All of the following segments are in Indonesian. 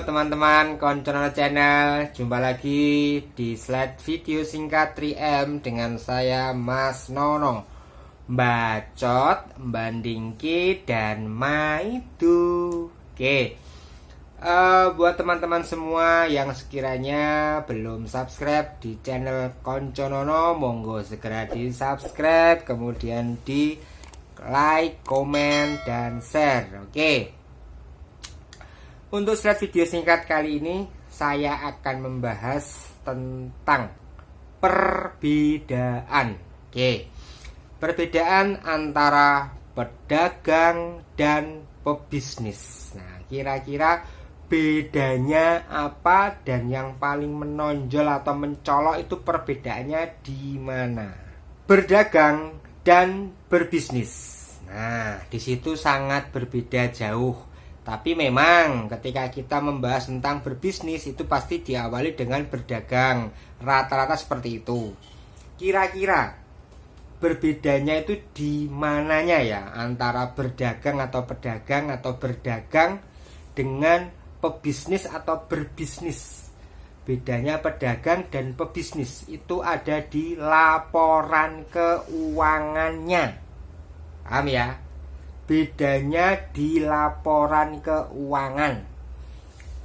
teman-teman Konconono Channel, jumpa lagi di slide video singkat 3M dengan saya Mas Nono. Bacot, bandingki, dan maidu. Oke, buat teman-teman semua yang sekiranya belum subscribe di channel Konconono, monggo segera di subscribe, kemudian di like, komen, dan share. Oke. Untuk slide video singkat kali ini, saya akan membahas tentang perbedaan. Oke, perbedaan antara pedagang dan pebisnis. Nah, kira-kira bedanya apa dan yang paling menonjol atau mencolok itu perbedaannya di mana? Berdagang dan berbisnis. Nah, di situ sangat berbeda jauh. Tapi memang ketika kita membahas tentang berbisnis itu pasti diawali dengan berdagang. Rata-rata seperti itu. Kira-kira berbedanya itu di mananya ya antara berdagang atau pedagang atau berdagang dengan pebisnis atau berbisnis. Bedanya pedagang dan pebisnis itu ada di laporan keuangannya. Paham ya? Bedanya di laporan keuangan.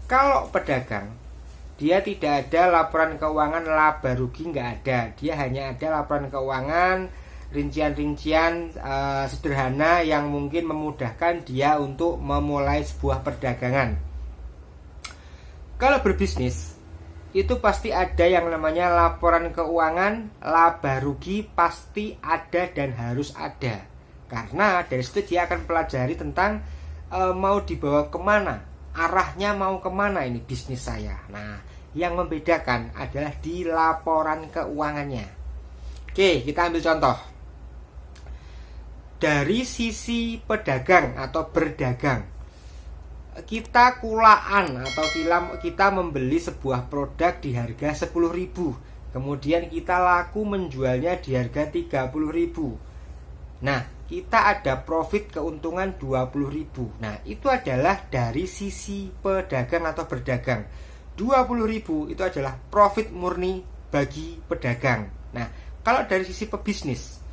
Kalau pedagang, dia tidak ada laporan keuangan laba rugi, nggak ada. Dia hanya ada laporan keuangan rincian-rincian sederhana yang mungkin memudahkan dia untuk memulai sebuah perdagangan. Kalau berbisnis, itu pasti ada yang namanya laporan keuangan laba rugi, pasti ada dan harus ada. Karena dari situ dia akan pelajari tentang mau dibawa kemana, arahnya mau kemana ini bisnis saya. Nah, yang membedakan adalah di laporan keuangannya. Oke, kita ambil contoh. Dari sisi pedagang atau berdagang, kita kulaan atau kita membeli sebuah produk di harga 10.000, kemudian kita laku menjualnya di harga 30.000. Nah, kita ada profit keuntungan 20.000. Nah, itu adalah dari sisi pedagang atau berdagang. 20.000 itu adalah profit murni bagi pedagang. Nah, kalau dari sisi pebisnis,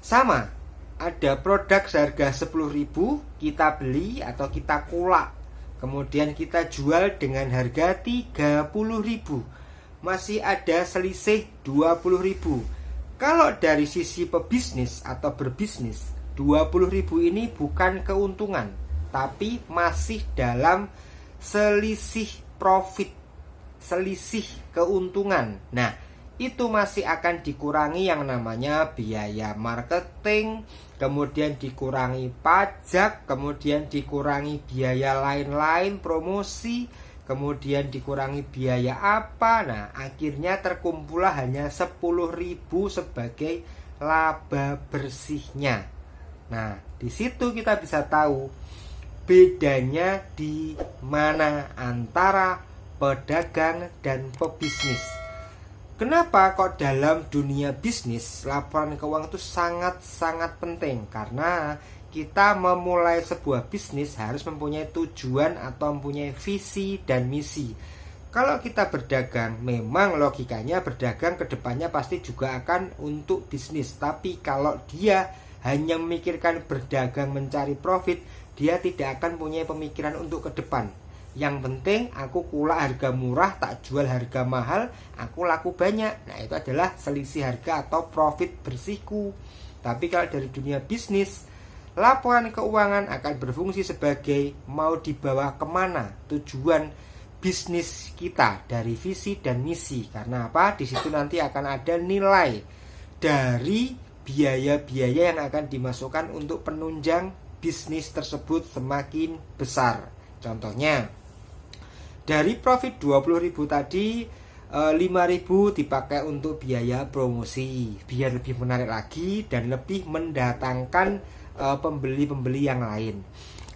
sama, ada produk seharga 10.000, kita beli atau kita kulak, kemudian kita jual dengan harga 30.000. Masih ada selisih 20.000. Kalau dari sisi pebisnis atau berbisnis, 20.000 ini bukan keuntungan, tapi masih dalam selisih profit, selisih keuntungan. Nah, itu masih akan dikurangi yang namanya biaya marketing, kemudian dikurangi pajak, kemudian dikurangi biaya lain-lain, promosi, kemudian dikurangi biaya apa. Nah, akhirnya terkumpullah hanya 10.000 sebagai laba bersihnya. Nah, di situ kita bisa tahu bedanya di mana antara pedagang dan pebisnis. Kenapa kok dalam dunia bisnis laporan keuangan itu sangat-sangat penting? Karena kita memulai sebuah bisnis harus mempunyai tujuan atau mempunyai visi dan misi. Kalau kita berdagang, memang logikanya berdagang ke depannya pasti juga akan untuk bisnis. Tapi kalau dia hanya memikirkan berdagang mencari profit, dia tidak akan punya pemikiran untuk ke depan. Yang penting aku kulak harga murah, tak jual harga mahal, aku laku banyak. Nah, itu adalah selisih harga atau profit bersihku. Tapi kalau dari dunia bisnis, laporan keuangan akan berfungsi sebagai mau dibawa kemana tujuan bisnis kita dari visi dan misi. Karena apa? Di situ nanti akan ada nilai dari biaya-biaya yang akan dimasukkan untuk penunjang bisnis tersebut semakin besar. Contohnya, dari profit 20.000 tadi, 5.000 dipakai untuk biaya promosi biar lebih menarik lagi dan lebih mendatangkan pembeli-pembeli yang lain.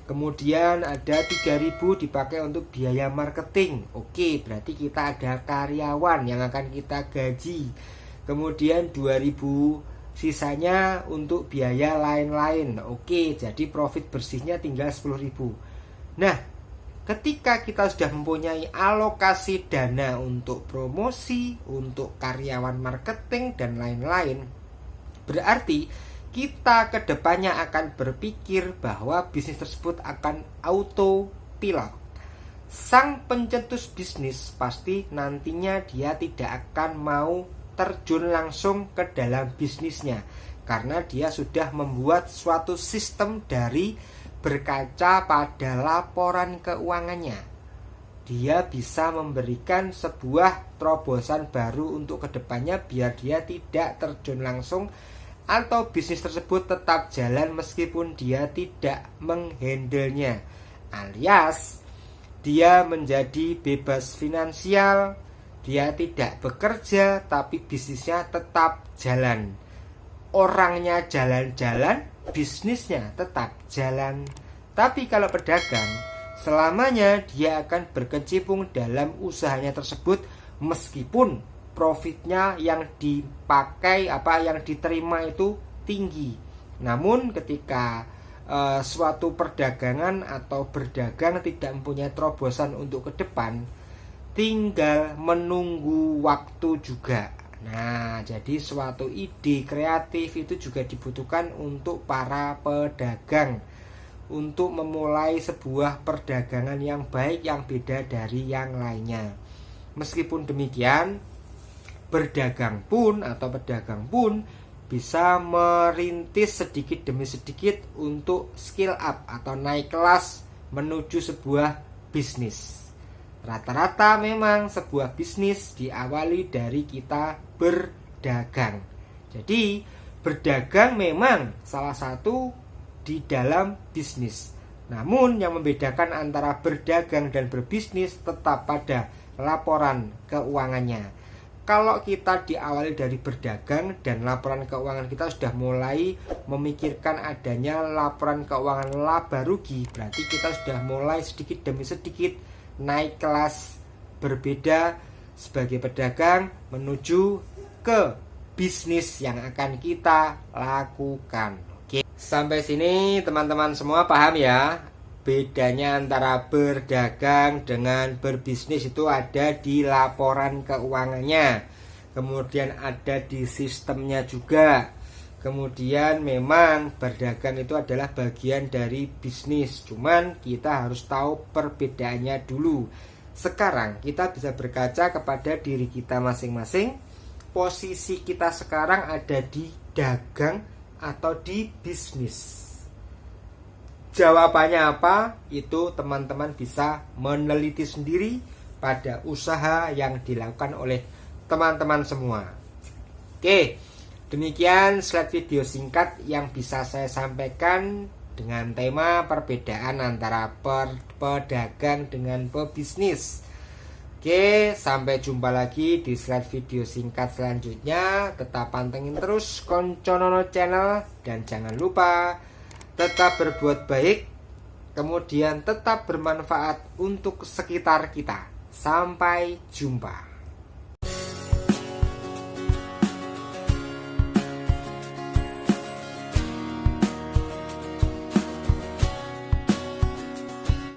Kemudian ada 3.000 dipakai untuk biaya marketing. Oke, berarti kita ada karyawan yang akan kita gaji. Kemudian 2.000 sisanya untuk biaya lain-lain. Oke, jadi profit bersihnya tinggal 10.000. Nah, Ketika kita sudah mempunyai alokasi dana untuk promosi, untuk karyawan marketing, dan lain-lain, berarti kita kedepannya akan berpikir bahwa bisnis tersebut akan autopilot. Sang pencetus bisnis pasti nantinya dia tidak akan mau terjun langsung ke dalam bisnisnya, karena dia sudah membuat suatu sistem dari berkaca pada laporan keuangannya. Dia bisa memberikan sebuah terobosan baru untuk kedepannya biar dia tidak terjun langsung atau bisnis tersebut tetap jalan meskipun dia tidak menghandlenya, alias dia menjadi bebas finansial, dia tidak bekerja tapi bisnisnya tetap jalan. Orangnya jalan-jalan, bisnisnya tetap jalan. Tapi kalau pedagang, selamanya dia akan berkecimpung dalam usahanya tersebut meskipun profitnya yang dipakai yang diterima itu tinggi. Namun ketika suatu perdagangan atau berdagang tidak mempunyai terobosan untuk ke depan, tinggal menunggu waktu juga. Nah, jadi suatu ide kreatif itu juga dibutuhkan untuk para pedagang untuk memulai sebuah perdagangan yang baik, yang beda dari yang lainnya. Meskipun demikian, pedagang pun bisa merintis sedikit demi sedikit untuk skill up atau naik kelas menuju sebuah bisnis. Rata-rata memang sebuah bisnis diawali dari kita berdagang. Jadi berdagang memang salah satu di dalam bisnis. Namun yang membedakan antara berdagang dan berbisnis tetap pada laporan keuangannya. Kalau kita diawali dari berdagang dan laporan keuangan kita sudah mulai memikirkan adanya laporan keuangan laba rugi, berarti kita sudah mulai sedikit demi sedikit naik kelas berbeda sebagai pedagang menuju ke bisnis yang akan kita lakukan. Oke, sampai sini teman-teman semua paham ya? Bedanya antara berdagang dengan berbisnis itu ada di laporan keuangannya, kemudian ada di sistemnya juga. Kemudian memang berdagang itu adalah bagian dari bisnis, cuman kita harus tahu perbedaannya dulu. Sekarang kita bisa berkaca kepada diri kita masing-masing. Posisi kita sekarang ada di dagang atau di bisnis? Jawabannya apa? Itu teman-teman bisa meneliti sendiri pada usaha yang dilakukan oleh teman-teman semua. Oke, demikian slide video singkat yang bisa saya sampaikan dengan tema perbedaan antara pedagang dengan pebisnis. Oke, sampai jumpa lagi di slide video singkat selanjutnya. Tetap pantengin terus Konconono Channel dan jangan lupa tetap berbuat baik, kemudian tetap bermanfaat untuk sekitar kita. Sampai jumpa.